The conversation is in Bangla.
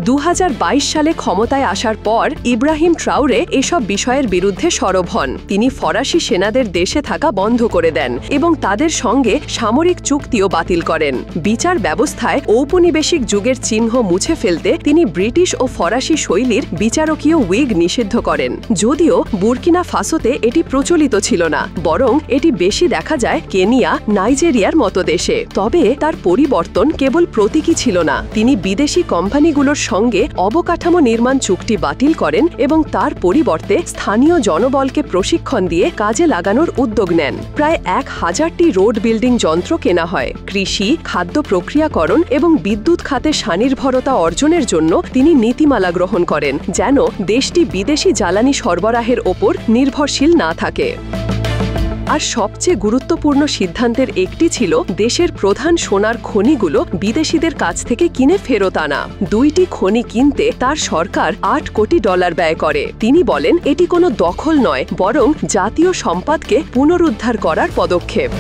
2022 সালে ক্ষমতায় আসার পর ইব্রাহিম ট্রাউরে এসব বিষয়ের বিরুদ্ধে সরব হন। তিনি ফরাসি সেনাদের দেশে থাকা বন্ধ করে দেন এবং তাদের সঙ্গে সামরিক চুক্তিও বাতিল করেন। বিচার ব্যবস্থায় ঔপনিবেশিক যুগের চিহ্ন মুছে ফেলতে তিনি ব্রিটিশ ও ফরাসি শৈলীর বিচারকীয় উইগ নিষিদ্ধ করেন। যদিও বুর্কিনা ফাসোতে এটি প্রচলিত ছিল না, বরং এটি বেশি দেখা যায় কেনিয়া, নাইজেরিয়ার মতো দেশে। তবে তার পরিবর্তন কেবল প্রতীকী ছিল না। তিনি বিদেশি কোম্পানিগুলোর সঙ্গে অবকাঠামো নির্মাণ চুক্তি বাতিল করেন এবং তার পরিবর্তে স্থানীয় জনবলকে প্রশিক্ষণ দিয়ে কাজে লাগানোর উদ্যোগ নেন। প্রায় 1000টি রোড বিল্ডিং যন্ত্র কেনা হয়। কৃষি, খাদ্য প্রক্রিয়াকরণ এবং বিদ্যুৎ খাতে স্বনির্ভরতা অর্জনের জন্য তিনি নীতিমালা গ্রহণ করেন, যেন দেশটি বিদেশি জ্বালানি সরবরাহের ওপর নির্ভরশীল না থাকে। আর সবচেয়ে গুরুত্বপূর্ণ সিদ্ধান্তের একটি ছিল দেশের প্রধান সোনার খনিগুলো বিদেশিদের কাছ থেকে কিনে ফেরত আনা। 2টি খনি কিনতে তার সরকার $8 কোটি ব্যয় করে। তিনি বলেন এটি কোনো দখল নয়, বরং জাতীয় সম্পদকে পুনরুদ্ধার করার পদক্ষেপ।